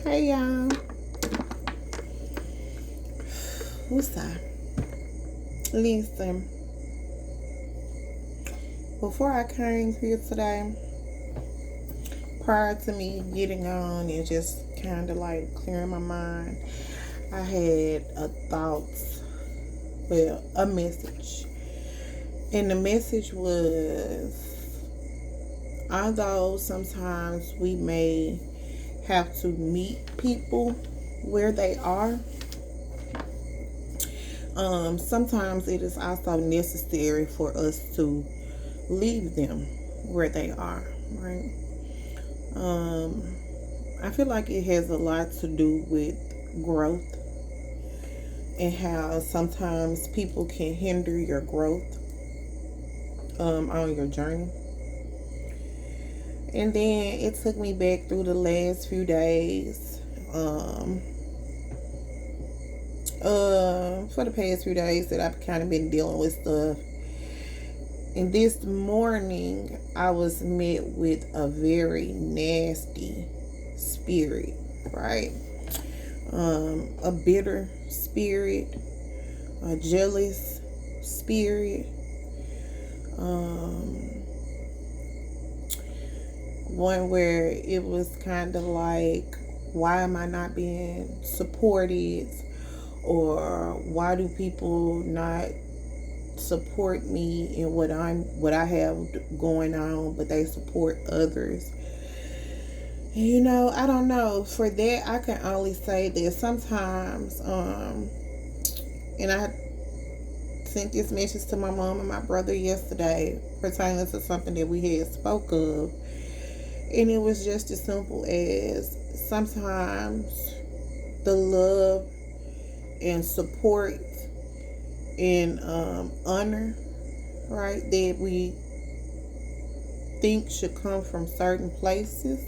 Hey y'all, what's up? Listen, before I came here today, prior to me getting on and just kind of like clearing my mind, I had a thought, well, a message. And the message was, although sometimes we may have to meet people where they are, sometimes it is also necessary for us to leave them where they are, right? Um, I feel like it has a lot to do with growth and how sometimes people can hinder your growth on your journey. And then it took me back through the last few days. For the past few days that I've kind of been dealing with stuff. And this morning, I was met with a very nasty spirit, right? A bitter spirit, a jealous spirit, one where it was kind of like, why am I not being supported? Or why do people not support me in what I have going on, but they support others? And, I don't know. For that, I can only say that sometimes, and I sent this message to my mom and my brother yesterday pertaining to something that we had spoke of, and it was just as simple as sometimes the love and support and honor, right, that we think should come from certain places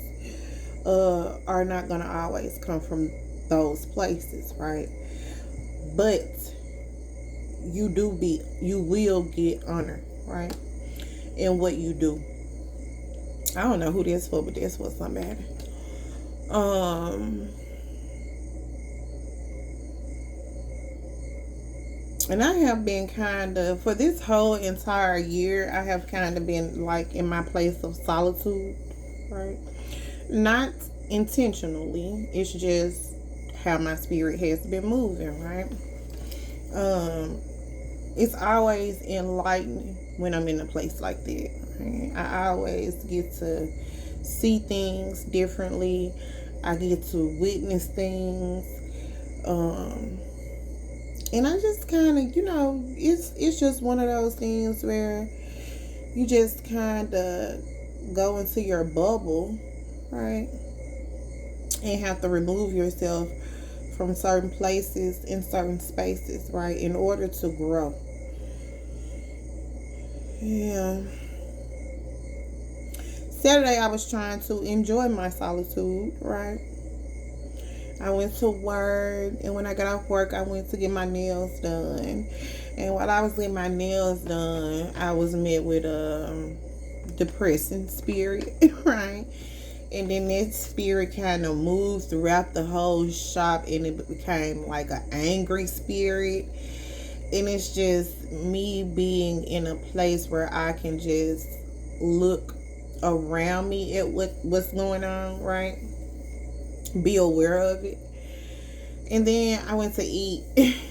are not going to always come from those places, right? But you will get honor, right, in what you do. I don't know who this for, but this was somebody. And I have been for this whole entire year, I have kind of been like in my place of solitude, right? Not intentionally, it's just how my spirit has been moving, right? It's always enlightening when I'm in a place like that, right? I always get to see things differently. I get to witness things. And I just kind of, it's just one of those things where you just kind of go into your bubble, right? And have to remove yourself from certain places and certain spaces, right? In order to grow. Yeah. Saturday, I was trying to enjoy my solitude, right? I went to work, and when I got off work, I went to get my nails done. And while I was getting my nails done, I was met with a depressing spirit, right? And then that spirit kind of moved throughout the whole shop, and it became like an angry spirit. And it's just me being in a place where I can just look around me at what's going on, right? Be aware of it. And then I went to eat.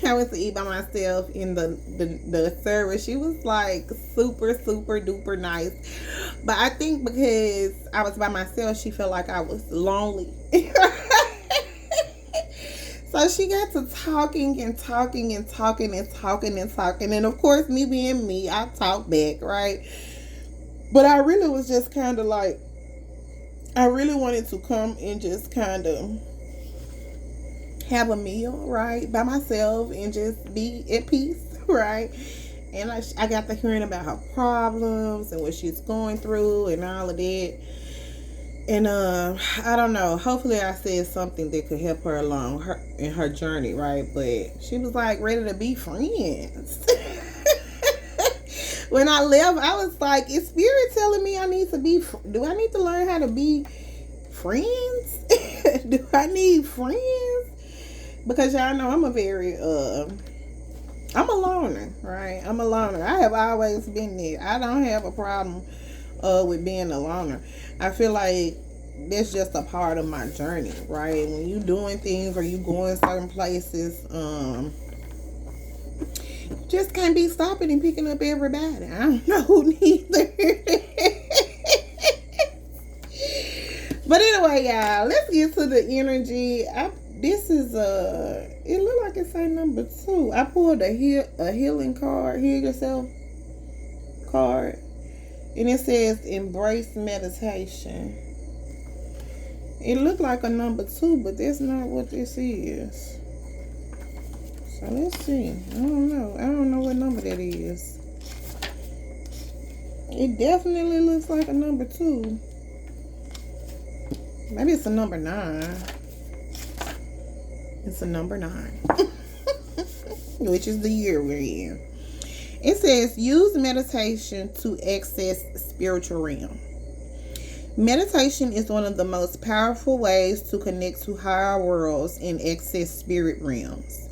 I went to eat by myself in the service. She was like super, super duper nice. But I think because I was by myself, she felt like I was lonely. So she got to talking and talking and talking and talking and talking. And of course, me being me, I talked back, right? But I really was just kind of like, I really wanted to come and just kind of have a meal, right, by myself and just be at peace, right? And I got to hearing about her problems and what she's going through and all of that. And I don't know. Hopefully, I said something that could help her along in her journey, right? But she was like ready to be friends. When I left, I was like, "Is spirit telling me I need to be? Do I need to learn how to be friends?" Do I need friends? Because y'all know I'm a very I'm a loner, right? I'm a loner. I have always been there. I don't have a problem with being a loner. I feel like that's just a part of my journey, right? When you doing things or you going certain places, just can't be stopping and picking up everybody. I don't know who neither. But anyway, y'all, let's get to the energy. This is it look like it's say number 2. I pulled a healing card, heal yourself card, and it says embrace meditation. It looked like a number 2, but that's not what this is. So let's see. I don't know what number that is. It definitely looks like a number 2. Maybe it's a number 9. It's a number 9. Which is the year we're in. It says use meditation to access spiritual realm. Meditation is one of the most powerful ways to connect to higher worlds and access spirit realms.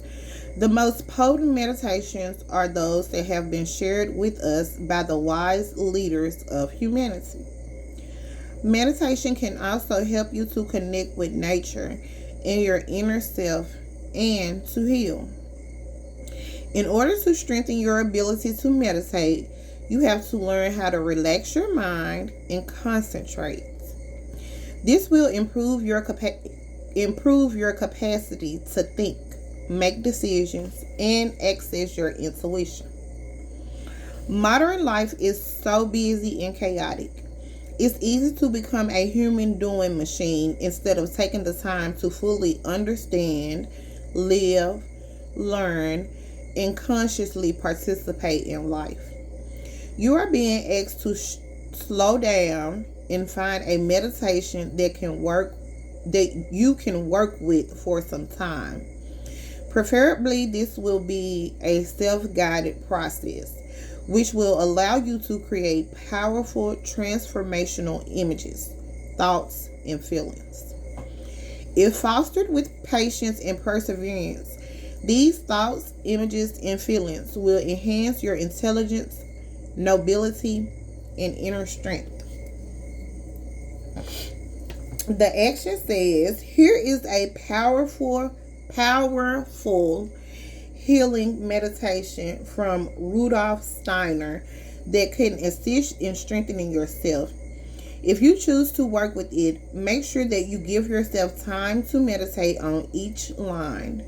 The most potent meditations are those that have been shared with us by the wise leaders of humanity. Meditation can also help you to connect with nature and your inner self and to heal. In order to strengthen your ability to meditate, you have to learn how to relax your mind and concentrate. This will improve your capacity to think, make decisions, and access your intuition. Modern life is so busy and chaotic. It's easy to become a human doing machine instead of taking the time to fully understand, live, learn, and consciously participate in life. You are being asked to slow down and find a meditation that you can work with for some time. Preferably, this will be a self-guided process, which will allow you to create powerful transformational images, thoughts, and feelings. If fostered with patience and perseverance, these thoughts, images, and feelings will enhance your intelligence, nobility, and inner strength. The action says, here is a powerful healing meditation from Rudolf Steiner that can assist in strengthening yourself. If you choose to work with it, make sure that you give yourself time to meditate on each line,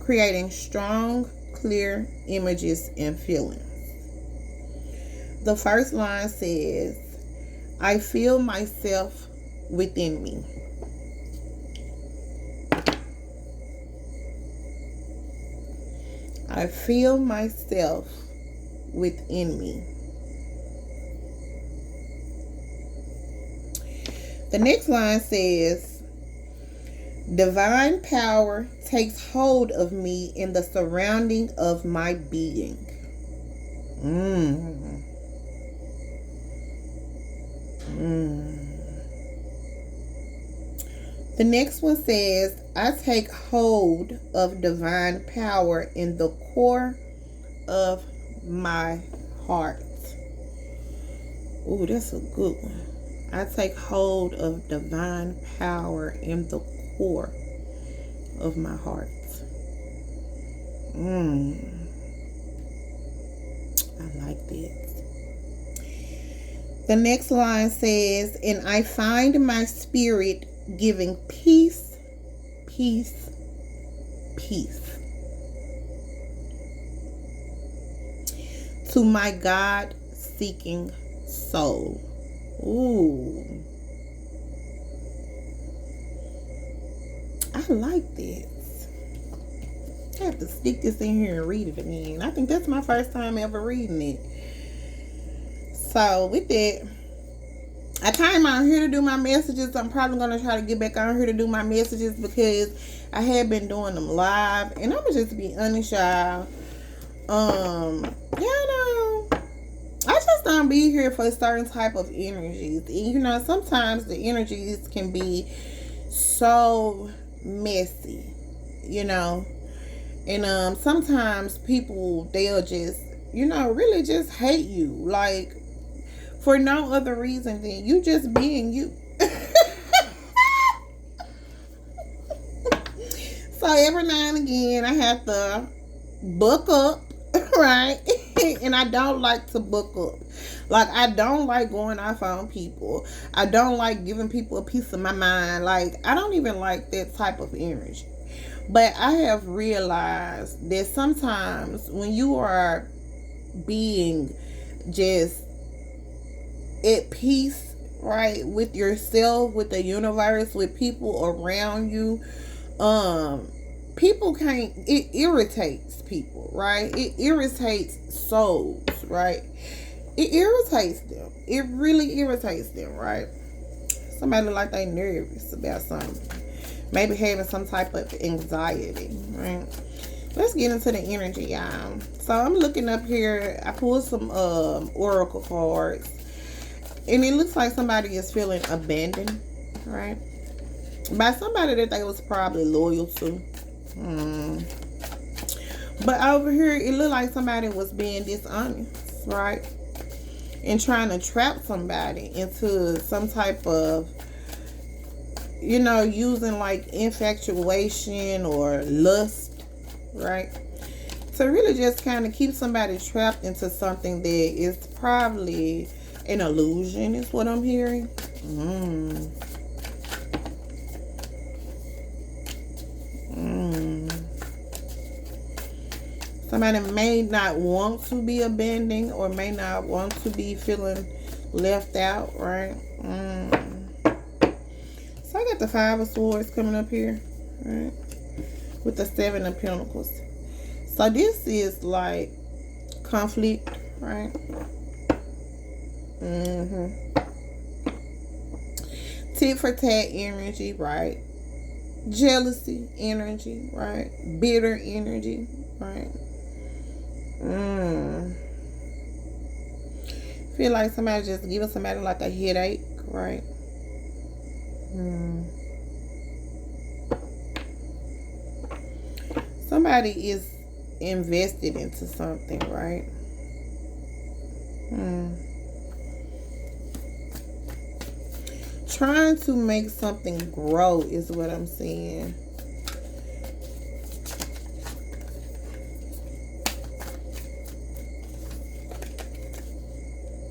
creating strong, clear images and feelings. The first line says, I feel myself within me. I feel myself within me. The next line says, divine power takes hold of me in the surrounding of my being. The next one says, I take hold of divine power in the core of my heart. Ooh, that's a good one. I take hold of divine power in the core of my heart. I like that. The next line says, and I find my spirit giving peace, peace, peace to my God-seeking soul. Ooh. I like this. I have to stick this in here and read it again. I think that's my first time ever reading it. So with that, I came out here to do my messages. I'm probably going to try to get back on here to do my messages because I have been doing them live. And I'm going to just be honest, y'all. I just don't be here for certain type of energies. And, sometimes the energies can be so messy, you know. And sometimes people, they'll just, really just hate you, like, for no other reason than you just being you. So every now and again, I have to book up, right? And I don't like to book up. Like, I don't like going off on people. I don't like giving people a piece of my mind. Like, I don't even like that type of energy. But I have realized that sometimes when you are being just at peace, right, with yourself, with the universe, with people around you, people can't, it irritates people, right? It irritates souls, right? It irritates them. It really irritates them, right? Somebody like they nervous about something, maybe having some type of anxiety, right? Let's get into the energy, y'all. So I'm looking up here. I pulled some oracle cards, and it looks like somebody is feeling abandoned, right? By somebody that they was probably loyal to. But over here, it looked like somebody was being dishonest, right? And trying to trap somebody into some type of, using like infatuation or lust, right? To really just kind of keep somebody trapped into something that is probably an illusion, is what I'm hearing. Somebody may not want to be abandoned or may not want to be feeling left out, right? So I got the Five of Swords coming up here, right? With the Seven of Pentacles. So this is like conflict, right? Tit for tat energy, right? Jealousy energy, right? Bitter energy, right? Feel like somebody just giving somebody like a headache, right? Somebody is invested into something, right? Trying to make something grow is what I'm seeing.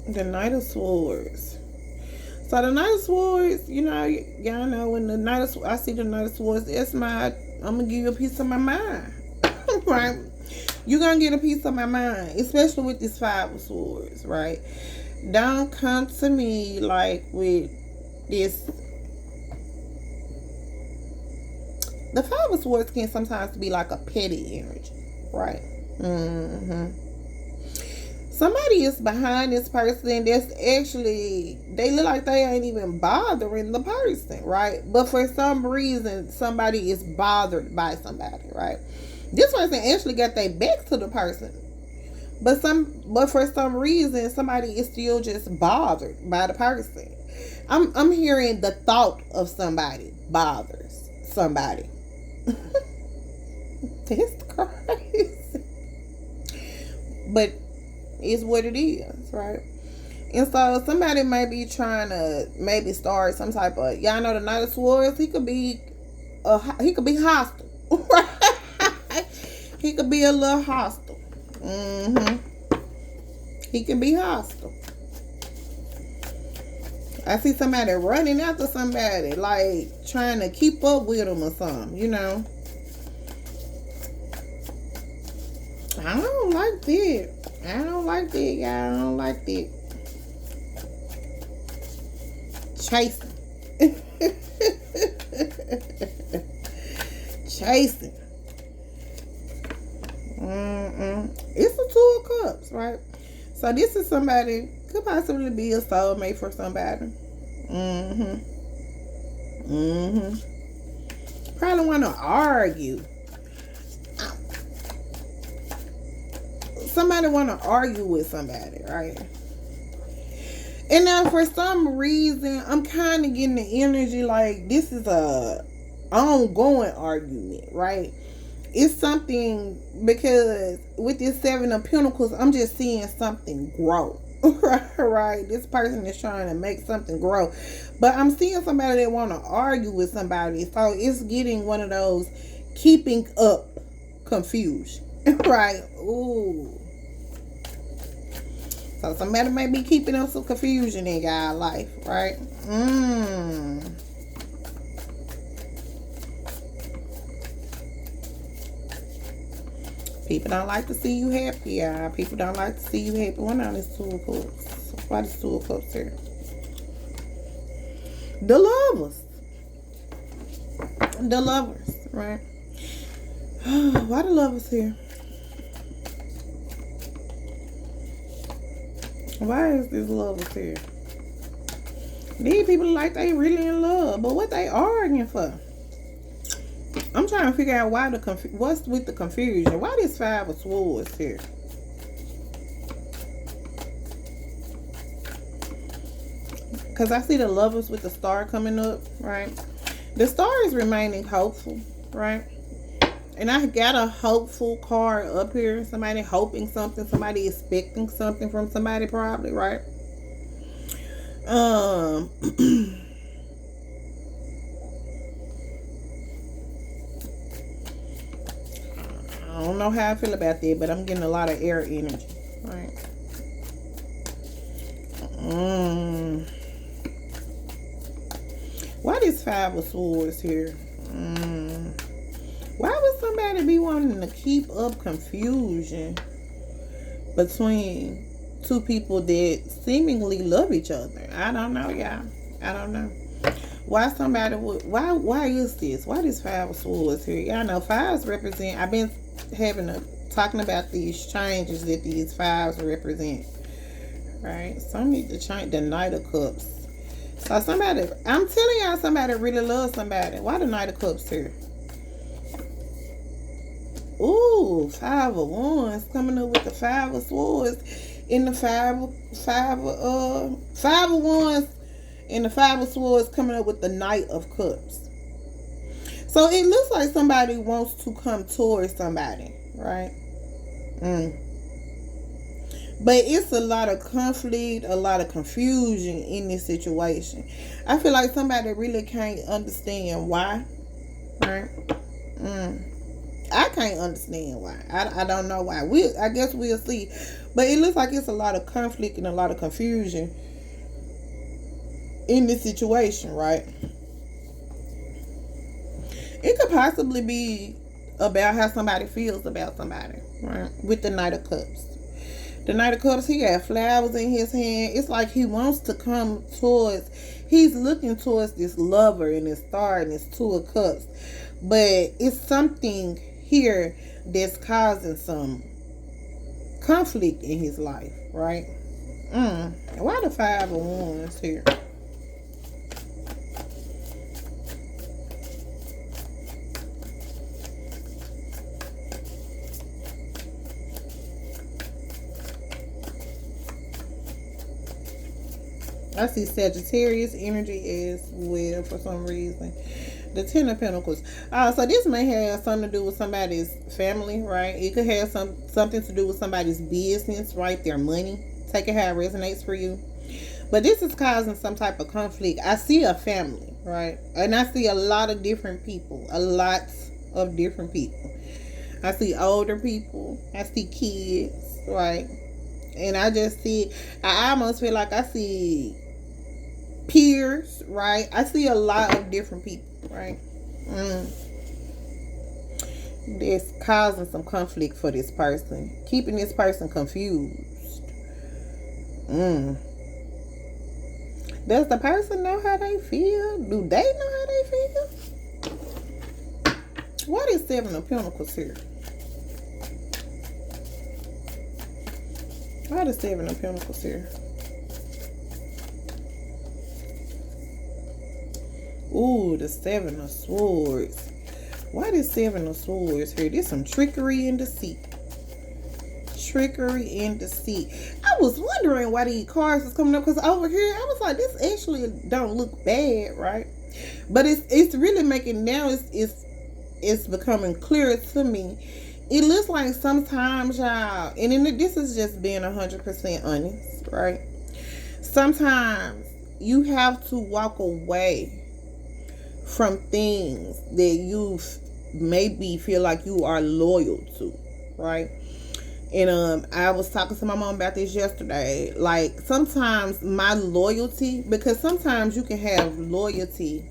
The Knight of Swords. So the Knight of Swords, y'all know when the Knight of Swords, I see the Knight of Swords, I'm gonna give you a piece of my mind. Right? You're gonna get a piece of my mind, especially with this Five of Swords, right? Don't come to me like with this. The Five of Swords can sometimes be like a petty energy, right? Somebody is behind this person that's actually, they look like they ain't even bothering the person, right? But for some reason, somebody is bothered by somebody, right? This person actually got their back to the person. But for some reason, somebody is still just bothered by the person. I'm hearing the thought of somebody bothers somebody. That's crazy. But it's what it is, right? And so somebody may be trying to maybe start some type of, y'all know the Knight of Swords, he could be hostile, right? He could be a little hostile. He can be hostile. I see somebody running after somebody, like trying to keep up with them or something, I don't like that. I don't like that, y'all. I don't like that. Chasing. Chasing. It's the Two of Cups, right? So this is somebody, could possibly be a soulmate for somebody. Probably want to argue. Somebody want to argue with somebody, right? And now for some reason, I'm kind of getting the energy like this is a ongoing argument, right? It's something because with this Seven of Pentacles, I'm just seeing something grow. Right? This person is trying to make something grow. But I'm seeing somebody that want to argue with somebody. So it's getting one of those keeping up confusion. Right? Ooh. So somebody may be keeping up some confusion in y'all life, right? People don't like to see you happy, y'all. People don't like to see you happy. One on this Two of Cups. Why this Two of Cups here? The lovers. The lovers, right? Why the lovers here? Why is this lovers here? These people like they really in love, but what they arguing for? I'm trying to figure out why what's with the confusion. Why this Five of Swords here? Because I see the lovers with the star coming up, right? The star is remaining hopeful, right? And I got a hopeful card up here. Somebody hoping something. Somebody expecting something from somebody probably, right? I don't know how I feel about that, but I'm getting a lot of air energy, right? Why this Five of Swords here? Why would somebody be wanting to keep up confusion between two people that seemingly love each other? I don't know, y'all. I don't know. Why somebody would, why is this? Why this Five of Swords here? Y'all know fives represent, I've been talking about these changes that these fives represent. Right? Some need to change the Knight of Cups. So somebody, I'm telling y'all, somebody really loves somebody. Why the Knight of Cups here? Ooh, Five of Wands coming up with the Five of Swords in the Five of Wands and the Five of Swords coming up with the Knight of Cups. So it looks like somebody wants to come towards somebody, right? But it's a lot of conflict, a lot of confusion in this situation. I feel like somebody really can't understand why, right? I can't understand why. I don't know why. I guess we'll see. But it looks like it's a lot of conflict and a lot of confusion in this situation, right? It could possibly be about how somebody feels about somebody, right? With the Knight of Cups. The Knight of Cups, he got flowers in his hand. It's like he wants to come towards, he's looking towards this lover and this star and this Two of Cups. But it's something here that's causing some conflict in his life, right? Why the Five of Wands here? I see Sagittarius energy as well for some reason. The Ten of Pentacles. So this may have something to do with somebody's family, right? It could have something to do with somebody's business, right? Their money. Take it how it resonates for you. But this is causing some type of conflict. I see a family, right? And I see a lot of different people. A lot of different people. I see older people. I see kids, right? And I just see, I almost feel like I see peers, right? I see a lot of different people, right? That's causing some conflict for this person, keeping this person confused. Does the person know how they feel? Do they know how they feel? What is Seven of Pentacles here? Why the Seven of Pentacles here? Ooh, the Seven of Swords. Why the Seven of Swords here? There's some trickery and deceit. trickery and deceit. I was wondering why these cards was coming up, because over here I was like, this actually don't look bad, right? But it's really making now it's becoming clearer to me. It looks like sometimes y'all, and then this is just being 100% honest, right? Sometimes you have to walk away from things that you maybe feel like you are loyal to, right? And I was talking to my mom about this yesterday. Like, sometimes my loyalty, because sometimes you can have loyalty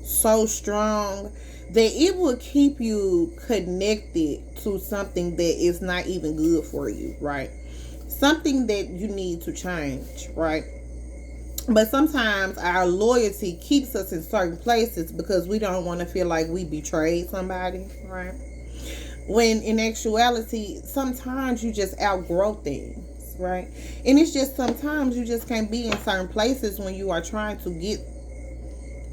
so strong that it will keep you connected to something that is not even good for you, right? Something that you need to change, right? But sometimes our loyalty keeps us in certain places because we don't want to feel like we betrayed somebody, right? When in actuality, sometimes you just outgrow things, right? And it's just sometimes you just can't be in certain places when you are trying to get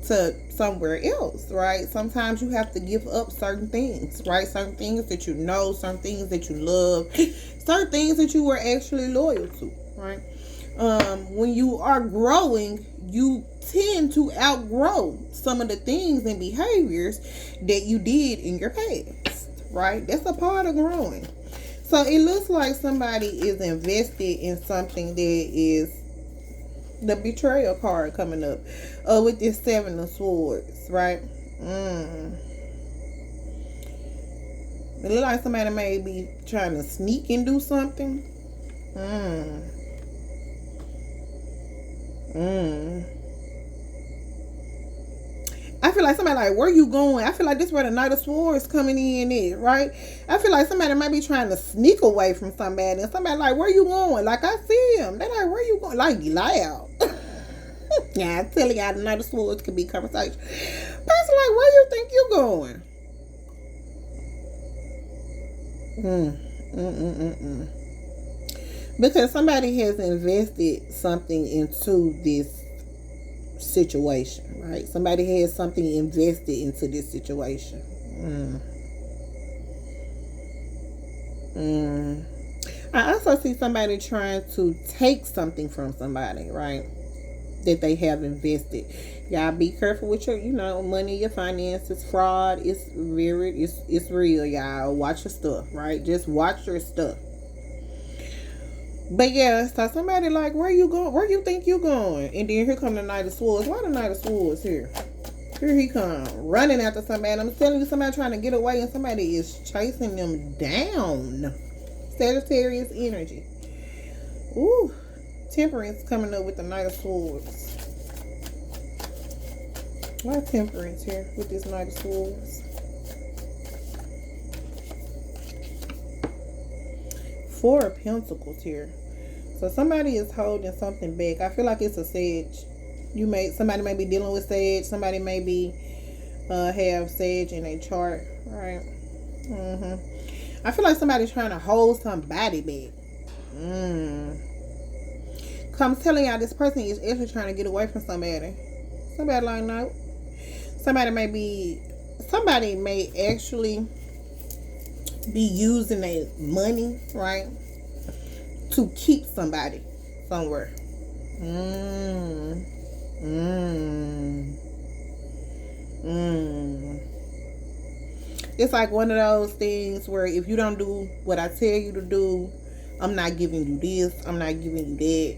to somewhere else, right? Sometimes you have to give up certain things, right? Certain things that you know, certain things that you love, certain things that you were actually loyal to, right? When you are growing, you tend to outgrow some of the things and behaviors that you did in your past, right? That's a part of growing. So it looks like somebody is invested in something that is the betrayal card coming up with this 7 of Swords, right? It looks like somebody may be trying to sneak and do something. I feel like somebody like, where you going? I feel like this is where the Knight of Swords coming in is, right? I feel like somebody might be trying to sneak away from somebody, and somebody like, where you going? Like, I see him. They like, where you going? Like, loud. Yeah, I'm telling y'all, the Knight of Swords could be conversation. Person like, where you think you going? Because somebody has invested something into this situation, right? Somebody has something invested into this situation. I also see somebody trying to take something from somebody, right? That they have invested. Y'all be careful with your, money, your finances. Fraud is it's real, y'all. Watch your stuff, right? Just watch your stuff. But yeah, so somebody like, where you going? Where you think you going? And then here come the Knight of Swords. Why the Knight of Swords here? Here he come, running after somebody. I'm telling you, somebody trying to get away and somebody is chasing them down. Sagittarius energy. Ooh, Temperance coming up with the Knight of Swords. Why Temperance here with this Knight of Swords? Four of Pentacles here. So somebody is holding something back. I feel like it's a Sage. Somebody may be dealing with Sage. Somebody may be have Sage in a chart, right? I feel like somebody's trying to hold somebody back. I'm telling y'all, this person is actually trying to get away from somebody. Somebody like, no. Somebody may actually be using their money, right, to keep somebody somewhere. It's like one of those things where if you don't do what I tell you to do, I'm not giving you this, I'm not giving you that.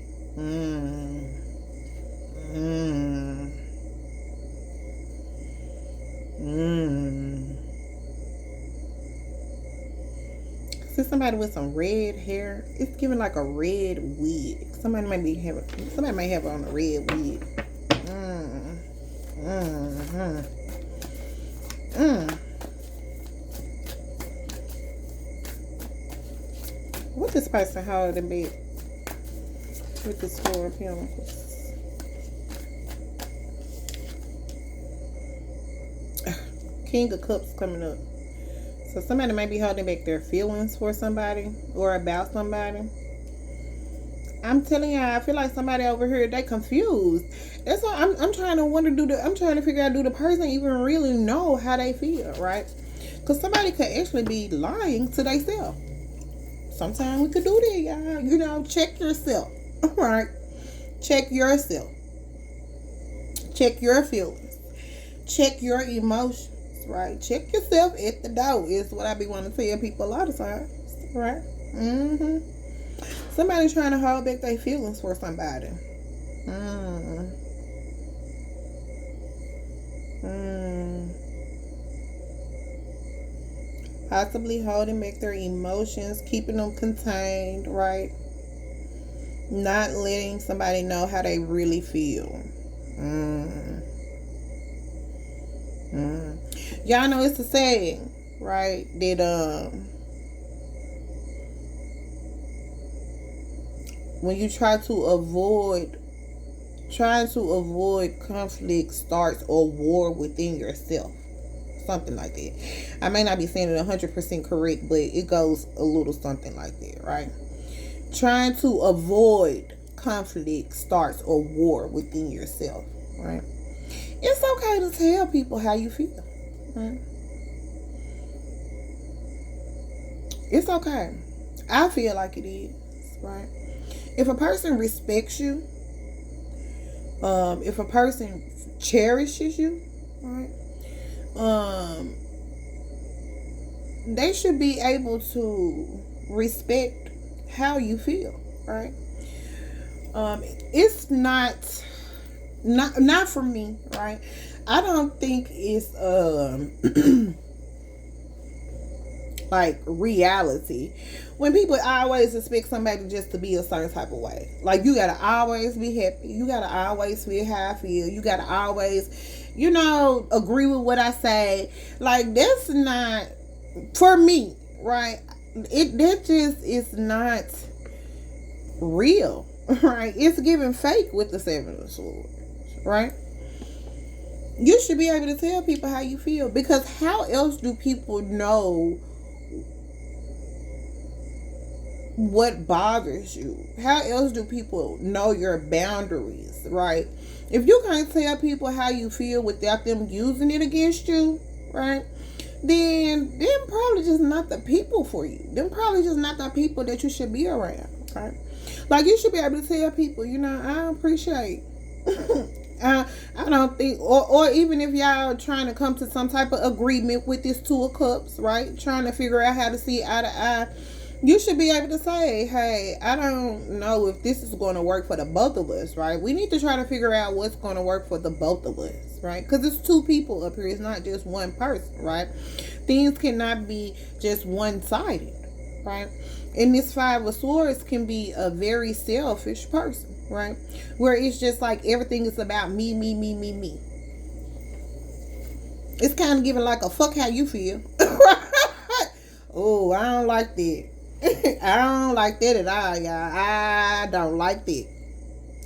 See somebody with some red hair. It's giving like a red wig. Somebody may have on a red wig. What this person holding back with this Four of Pentacles? King of Cups coming up. So somebody might be holding back their feelings for somebody or about somebody. I'm telling y'all, I feel like somebody over here, they confused. That's why I'm trying to figure out, do the person even really know how they feel, right? Because somebody could actually be lying to themselves. Sometimes we could do that, y'all. Check yourself. All right. Check yourself. Check your feelings. Check your emotions. Right. Check yourself at the door is what I be wanting to tell people a lot of times. Right. Somebody trying to hold back their feelings for somebody. Possibly holding back their emotions, keeping them contained, right? Not letting somebody know how they really feel. Y'all know it's a saying, right? That when you trying to avoid conflict starts a war within yourself. Something like that. I may not be saying it 100% correct, but it goes a little something like that, right? Trying to avoid conflict starts a war within yourself, right? It's okay to tell people how you feel, right? It's okay. I feel like it is, right? If a person respects you, if a person cherishes you, right? They should be able to respect how you feel, right? It's not for me, right? I don't think it's like reality when people always expect somebody just to be a certain type of way. Like, you gotta always be happy, you gotta always feel how I feel, you gotta always agree with what I say. Like, that's not for me, right? That just is not real, right? It's giving fake with the Seven of Swords, right? You should be able to tell people how you feel, because how else do people know what bothers you? How else do people know your boundaries, right? If you can't tell people how you feel without them using it against you, right, then them probably just not the people for you. Them probably just not the people that you should be around, right? Like, you should be able to tell people, I appreciate I don't think, or even if y'all trying to come to some type of agreement with this Two of Cups, right, trying to figure out how to see eye to eye, you should be able to say, hey, I don't know if this is going to work for the both of us, right? We need to try to figure out what's going to work for the both of us, right? Because it's two people up here. It's not just one person, right? Things cannot be just one-sided, right? And this Five of Swords can be a very selfish person, right? Where it's just like everything is about me, me, me, me, me. It's kind of giving like a fuck how you feel. Oh, I don't like that. I don't like that at all, y'all. I don't like that.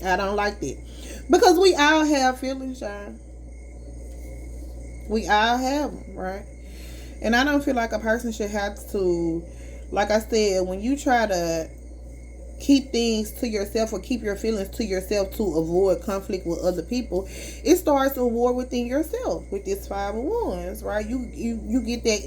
I don't like that. Because we all have feelings, y'all. We all have them, right? And I don't feel like a person should have to, like I said, when you try to keep things to yourself or keep your feelings to yourself to avoid conflict with other people, it starts a war within yourself with this Five of Wands, right? You get that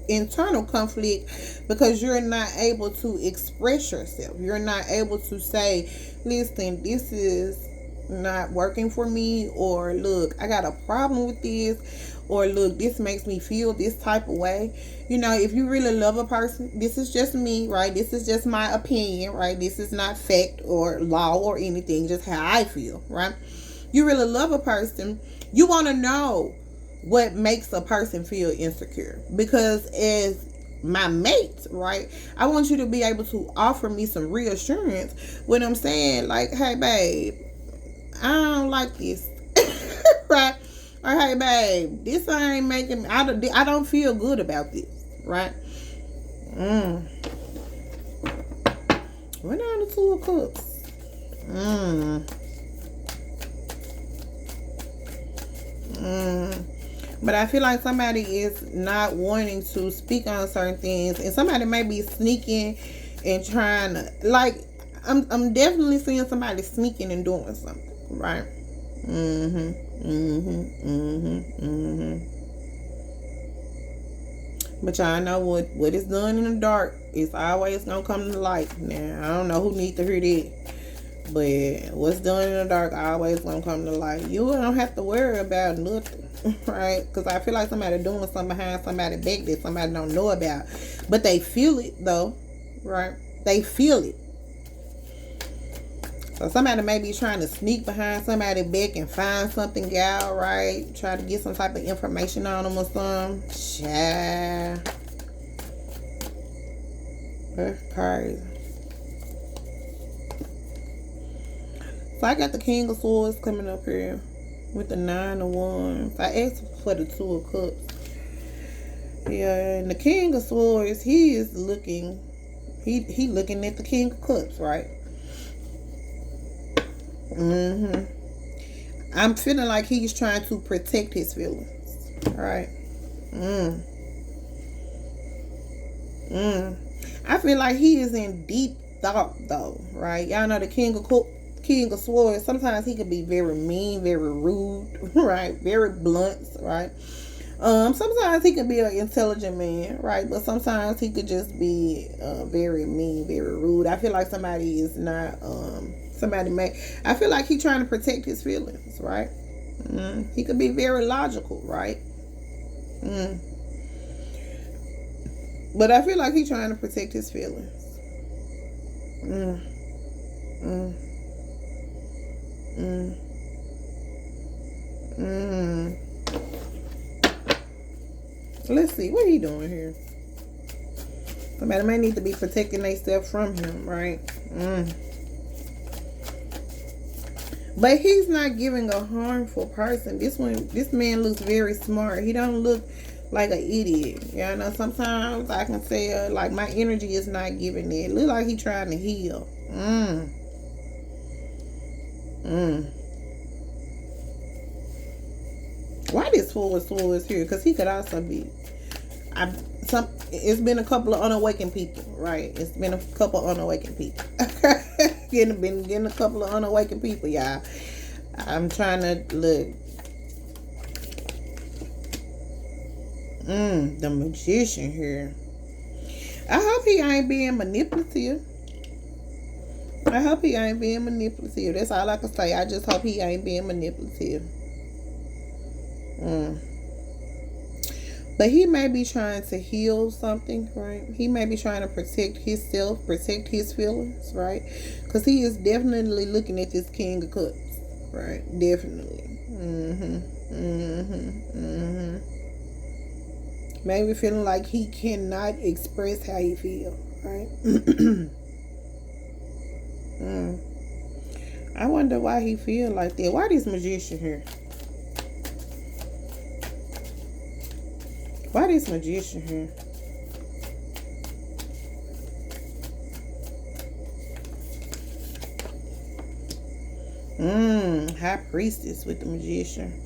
internal conflict because you're not able to express yourself. You're not able to say, listen, this is not working for me, or look, I got a problem with this, or look, this makes me feel this type of way. If you really love a person, this is just me, right? This is just my opinion, right? This is not fact or law or anything, just how I feel, right? You really love a person, you want to know what makes a person feel insecure, because as my mate, right, I want you to be able to offer me some reassurance when I'm saying, like, hey babe, I don't like this. Right? Or hey babe, this ain't making, I don't feel good about this, right? We're down to Two of Cups. But I feel like somebody is not wanting to speak on certain things, and somebody may be sneaking and trying to, like, I'm definitely seeing somebody sneaking and doing something, right? But y'all know what is done in the dark is always gonna come to light. Now I don't know who needs to hear that. But what's done in the dark always gonna come to light. You don't have to worry about nothing, right? Because I feel like somebody doing something behind somebody back that somebody don't know about, but they feel it though, right? They feel it. So somebody may be trying to sneak behind somebody back and find something out, right? Try to get some type of information on them or something. Child. That's crazy. So I got the King of Swords coming up here with the 9 of Wands. I asked for the 2 of Cups. Yeah, and the King of Swords, he is looking, he looking at the King of Cups, right? I'm feeling like he's trying to protect his feelings, right? I feel like he is in deep thought, though, right? Y'all know the King of Swords. Sometimes he could be very mean, very rude, right? Very blunt, right? Sometimes he could be an intelligent man, right? But sometimes he could just be very mean, very rude. I feel like somebody is not I feel like he's trying to protect his feelings, right? He could be very logical, right? But I feel like he's trying to protect his feelings. Let's see what he doing here. Somebody may need to be protecting themselves from him, right? But he's not giving a harmful person. This man looks very smart. He don't look like an idiot. You know, sometimes I can say like my energy is not giving it. Look like he trying to heal. Why this Four of Swords here? Because he could also be. It's been a couple of unawakened people, right? It's been a couple of unawakened people. Getting a couple of unawakened people, y'all. I'm trying to look. The Magician here. I hope he ain't being manipulative. That's all I can say. I just hope he ain't being manipulative. But he may be trying to heal something, right? He may be trying to protect himself, protect his feelings, right? Because he is definitely looking at this King of Cups, right? Definitely. Maybe feeling like he cannot express how he feels, right? I wonder why he feel like that. Why this Magician here? Why this Magician here? High Priestess with the Magician.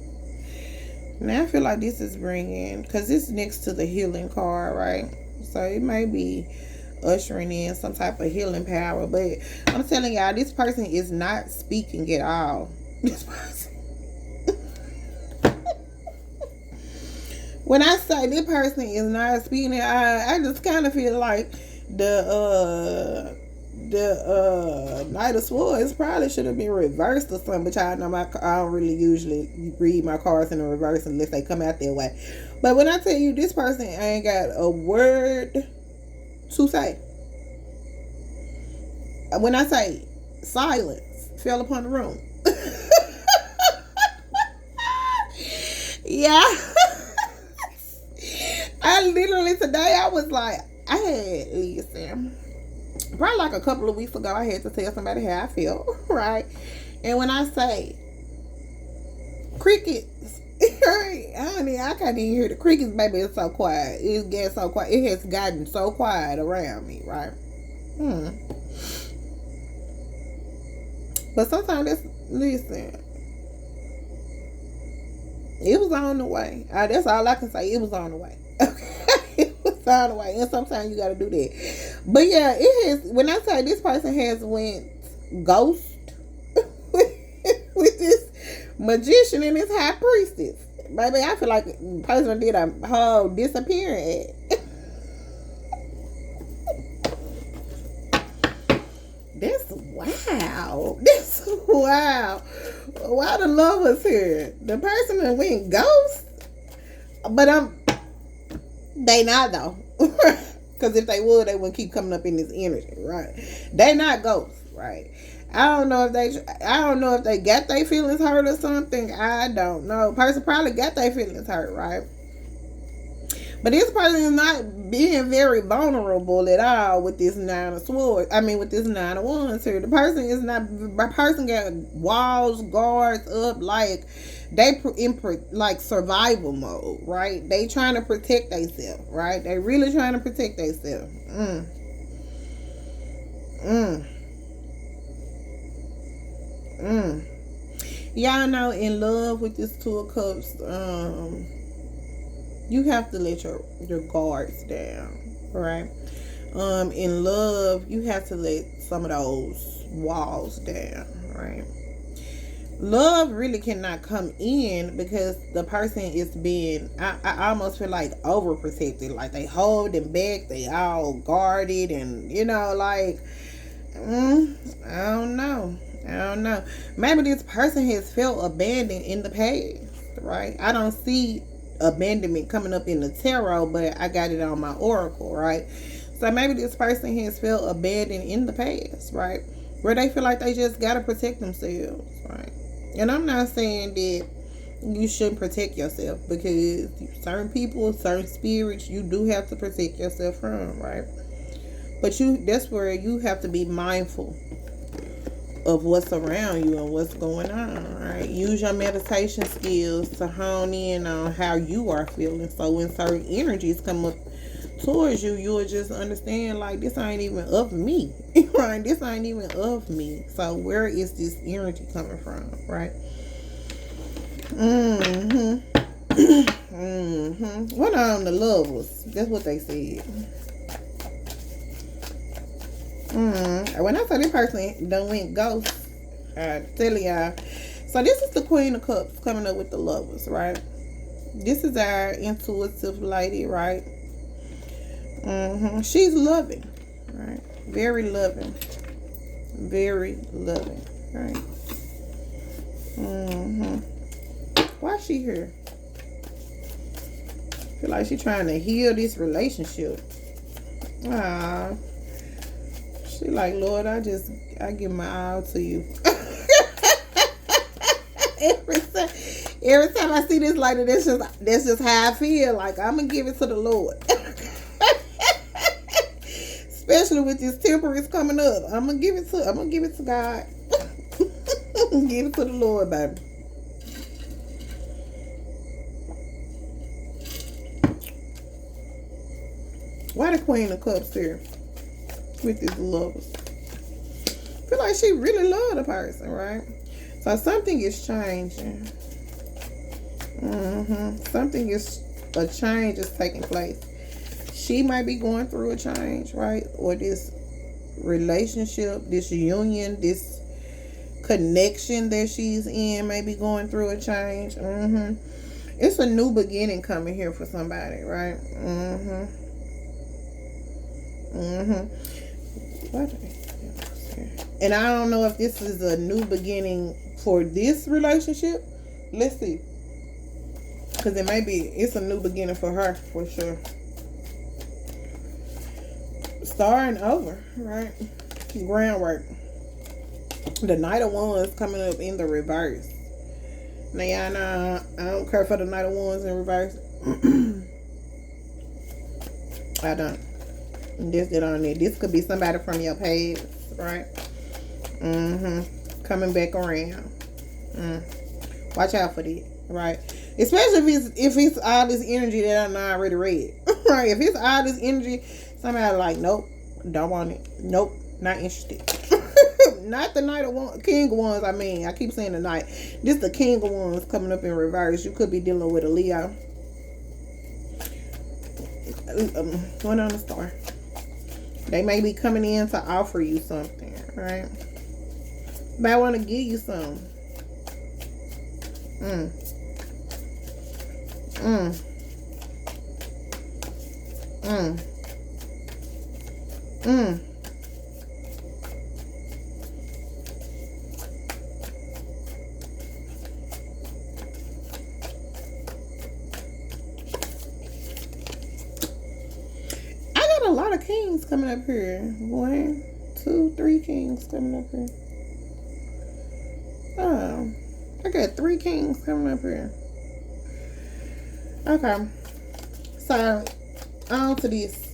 Now I feel like this is bringing, because this is next to the healing card, right? So it may be ushering in some type of healing power. But I'm telling y'all, this person is not speaking at all. This person. When I say this person is not speaking, I just kind of feel like the Knight of Swords probably should have been reversed or something. But y'all know I don't really usually read my cards in the reverse unless they come out that way. But when I tell you this person ain't got a word to say, when I say silence fell upon the room. Yeah. I literally today I was like, probably like a couple of weeks ago I had to tell somebody how I felt, right? And when I say crickets, I can't even hear the crickets, baby. It's so quiet. It gets so quiet. It has gotten so quiet around me, right? But sometimes listen, it was on the way. That's all I can say. It was on the way. It was on the way. And sometimes you got to do that. But yeah, it has. When I say this person has went ghost with this Magician and this High Priestess, baby, I feel like the person did a whole disappearing act. wow. This wow. Why the lovers here? The person that went ghost. But they not though. Because if they would, they wouldn't keep coming up in this energy, right? They not ghosts, right? I don't know if they got their feelings hurt or something. I don't know. Person probably got their feelings hurt, right? But this person is not being very vulnerable at all with this nine of swords. I mean, with this nine of wands here. The person is not. The person got walls, guards up, like they in like survival mode, right? They trying to protect themselves, right? They really trying to protect themselves. Y'all know, in love with this two of cups, you have to let your guards down, right? In love, you have to let some of those walls down, right? Love really cannot come in because the person is being, I almost feel like overprotected, like they holding back, they all guarded, and like, I don't know. Maybe this person has felt abandoned in the past, right? I don't see abandonment coming up in the tarot, but I got it on my oracle, right? So maybe this person has felt abandoned in the past, right? Where they feel like they just gotta protect themselves, right? And I'm not saying that you shouldn't protect yourself, because certain people, certain spirits, you do have to protect yourself from, right? But that's where you have to be mindful of what's around you and what's going on, right? Use your meditation skills to hone in on how you are feeling. So when certain energies come up towards you, you'll just understand, like, this ain't even of me, right? This ain't even of me. So where is this energy coming from, right? What on the lovers? That's what they said. When I say this person done went ghost, I tell y'all. So this is the Queen of Cups coming up with the lovers, right? This is our intuitive lady, right? She's loving, right? Very loving, right? Why is she here? I feel like she's trying to heal this relationship. She like, Lord, I give my all to you. Every time I see this lady, that's just how I feel. Like, I'm gonna give it to the Lord. Especially with this temperance coming up. I'm gonna give it to God. Give it to the Lord, baby. Why the Queen of Cups here with these lovers? I feel like she really loved the person, right? So something is changing. A change is taking place. She might be going through a change, right? Or this relationship, this union, this connection that she's in may be going through a change. It's a new beginning coming here for somebody, right? What? And I don't know if this is a new beginning for this relationship. Let's see. Because it's a new beginning for her, for sure. Starting over, right? Groundwork. The Knight of Wands coming up in the reverse. Now, y'all know I don't care for the Knight of Wands in reverse. I don't. This it on there. This could be somebody from your past, right? Coming back around. Watch out for that, right? Especially if it's all this energy that I already read. Right? If it's all this energy, somebody like, nope, don't want it. Nope, not interested. Not the Knight of Wands, King of Wands. I mean, I keep saying the Knight. This the King of Wands coming up in reverse. You could be dealing with a Leo. One on the star. They may be coming in to offer you something, right? But I want to give you some. kings coming up here. 1, 2, 3 kings coming up here. Oh, I got 3 kings coming up here. Okay, so on to this.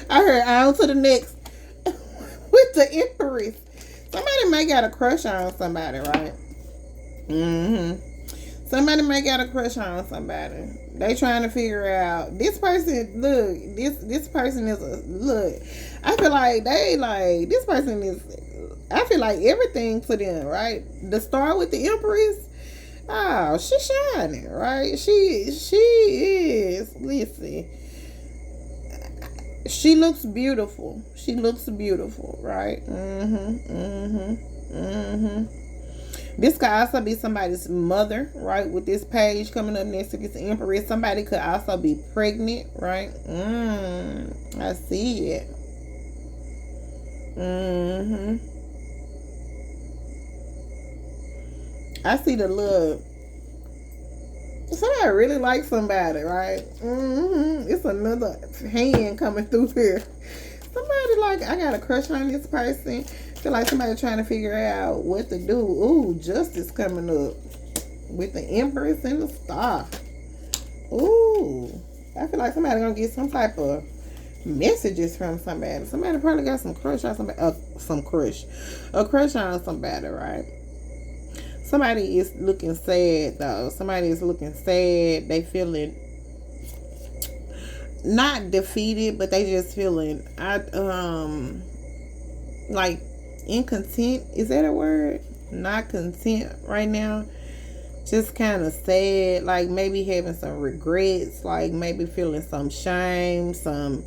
I heard on to the next with the Empress. Somebody may got a crush on somebody, right? Somebody may got a crush on somebody. They trying to figure out this person. Look, this person is a look. I feel like they like this person is. I feel like everything to them, right? The star with the Empress. Oh, she's shining, right? She is. Listen, she looks beautiful. She looks beautiful, right? This could also be somebody's mother, right? With this page coming up next to this Empress, somebody could also be pregnant, right? I see it. I see the look. Somebody really likes somebody, right? It's another hand coming through here. Somebody like, I got a crush on this person. Feel like somebody trying to figure out what to do. Ooh, justice coming up with the Empress and the Star. Ooh, I feel like somebody gonna get some type of messages from somebody. Somebody probably got some crush on somebody. A crush on somebody, right? Somebody is looking sad though. Somebody is looking sad. They feeling not defeated, but they just feeling like incontent. Is that a word? Not content right now. Just kind of sad, like maybe having some regrets, like maybe feeling some shame, some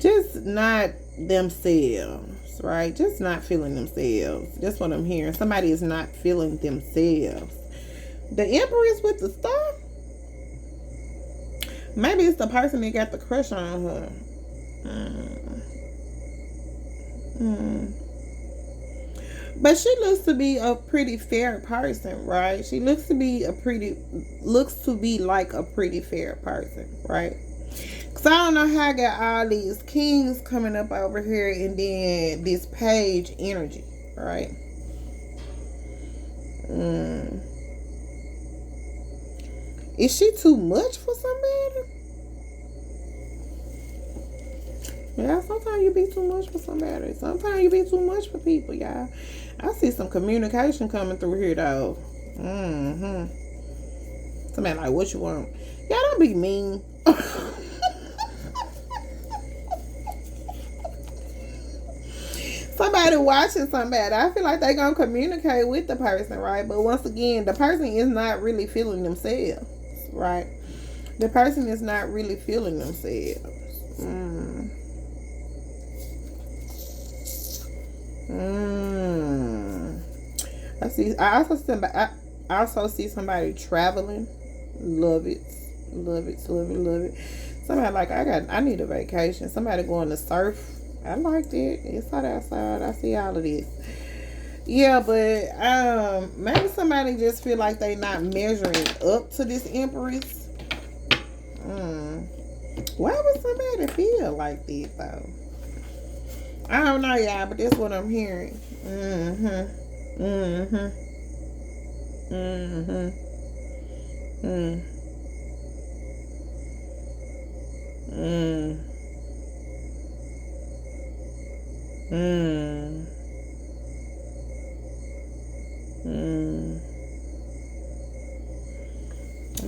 just not themselves, right? Just not feeling themselves. That's what I'm hearing. Somebody is not feeling themselves. The Empress with the Star. Maybe it's the person that got the crush on her. But she looks to be a pretty fair person, right? She looks to be like a pretty fair person, right? Because I don't know how I got all these kings coming up over here and then this page energy, right? Is she too much for somebody? Yeah, sometimes you be too much for somebody. Sometimes you be too much for people, y'all. I see some communication coming through here, though. Somebody like, what you want? Y'all don't be mean. Somebody watching somebody. I feel like they gonna communicate with the person, right? But once again, the person is not really feeling themselves, right? The person is not really feeling themselves. I also see somebody traveling. Love it. Somebody like, I need a vacation. Somebody going to surf. I like that. It's hot outside. I see all of this. Yeah, but maybe somebody just feel like they not measuring up to this Empress. Why would somebody feel like this though? I don't know, y'all, but that's what I'm hearing.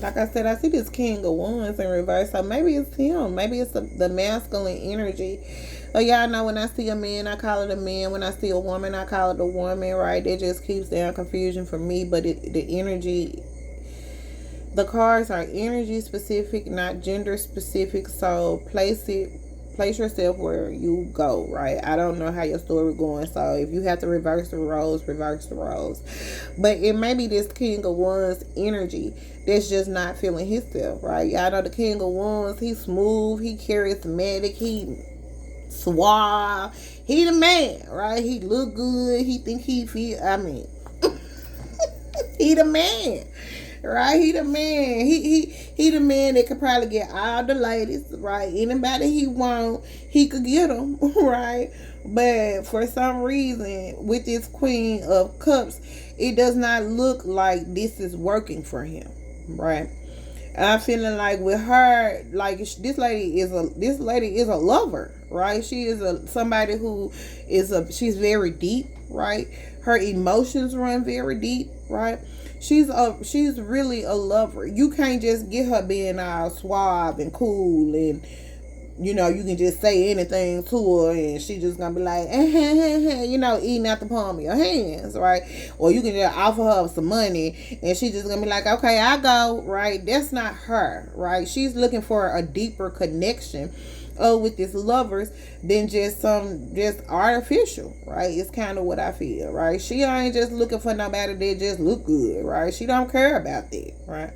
Like I said, I see this King of Wands in reverse, so maybe it's him. Maybe it's the masculine energy. Oh, y'all know when I see a man, I call it a man. When I see a woman, I call it a woman, right? It just keeps down confusion for me, but the energy, the cards are energy specific, not gender specific, so place yourself where you go, right? I don't know how your story going, so if you have to reverse the roles. But it may be this King of Wands energy that's just not feeling himself, right? Y'all know the King of Wands, he's smooth, he charismatic, he suave, he the man, right? He look good, he think he feel, he the man. Right? He the man. He the man that could probably get all the ladies, right? Anybody he want, he could get them, right? But for some reason, with this Queen of Cups, it does not look like this is working for him, right? I'm feeling like with her, like this lady is a lover, right? She is somebody who she's very deep, right? Her emotions run very deep, right? She's really a lover. You can't just get her being all suave and cool and you can just say anything to her and she just gonna be like, eating out the palm of your hands, right? Or you can just offer her some money and she just gonna be like, okay, I go, right? That's not her, right? She's looking for a deeper connection with this lovers than just artificial, right? It's kind of what I feel, right? She ain't just looking for nobody that just look good, right? She don't care about that, right?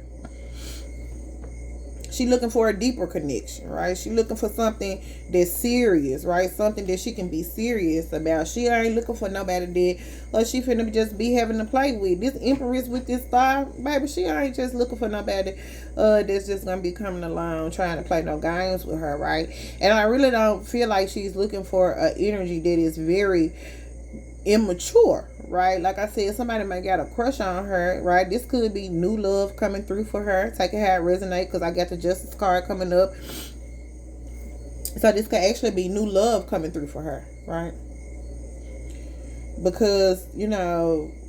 She looking for a deeper connection, right? She looking for something that's serious, right? Something that she can be serious about. She ain't looking for nobody that she finna just be having to play with. This Empress with this star, baby, she ain't just looking for nobody that's just gonna be coming along trying to play no games with her, right? And I really don't feel like she's looking for an energy that is very immature, right? Like I said, somebody might got a crush on her, right? This could be new love coming through for her. Take it how it resonate, because I got the Justice card coming up. So this could actually be new love coming through for her, right? Because,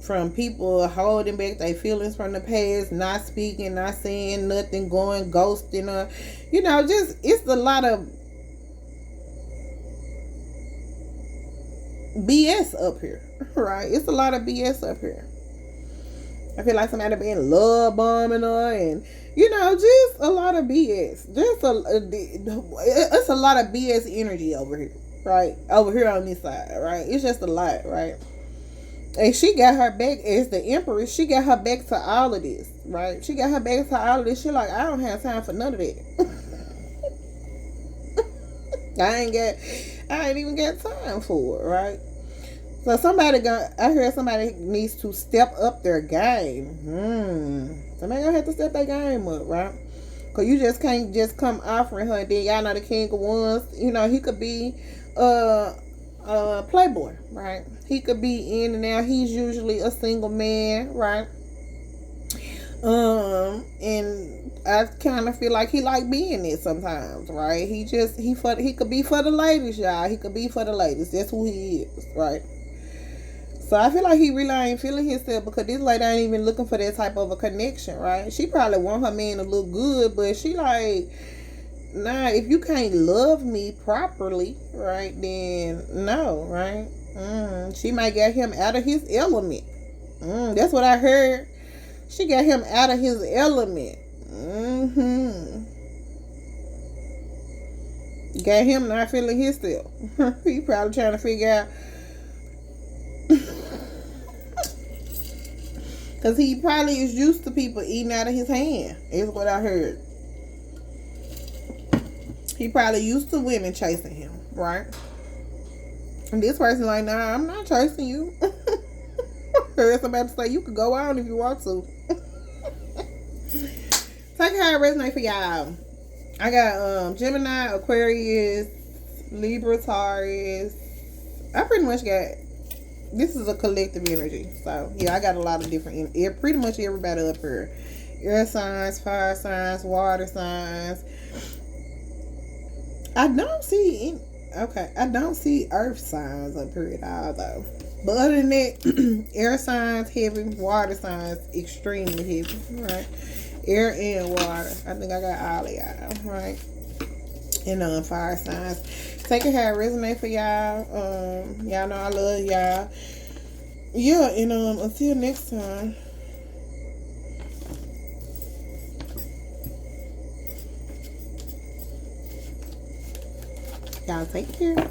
from people holding back their feelings from the past, not speaking, not saying nothing, going ghosting her, just it's a lot of BS up here, right? It's a lot of BS up here. I feel like somebody been love bombing her and, just a lot of BS. It's a lot of BS energy over here, right? Over here on this side, right? It's just a lot, right? And she got her back as the Empress. She got her back to all of this, right? She got her back to all of this. She like, I don't have time for none of that. I ain't even got time for it, right? So I heard somebody needs to step up their game. Somebody gonna have to step their game up, right? Cause you just can't just come offering her. And then y'all know the King of Wands. He could be a playboy, right? He could be in and out. He's usually a single man, right? And I kind of feel like he like being it sometimes, right? He could be for the ladies, y'all. He could be for the ladies. That's who he is, right? So I feel like he really ain't feeling himself because this lady ain't even looking for that type of a connection, right? She probably want her man to look good, but she like, nah, if you can't love me properly, right, then no, right? She might get him out of his element. That's what I heard. She got him out of his element. Got him not feeling himself. He probably trying to figure out. Because he probably is used to people eating out of his hand. Is what I heard. He probably used to women chasing him, right? And this person like, nah, I'm not chasing you. Heard somebody say you could go on if you want to. Take how it resonate for y'all. I got Gemini, Aquarius, Libra, Taurus. I pretty much got, this is a collective energy. So yeah, I got a lot of different, pretty much everybody up here. Air signs, fire signs, water signs. I don't see earth signs up here at all though. But other than that, air signs heavy, water signs extremely heavy, right? Air and water. I think I got all of y'all, right? And fire signs. Take it how it resonate for y'all. Y'all know I love y'all. Yeah, and until next time. Y'all take care.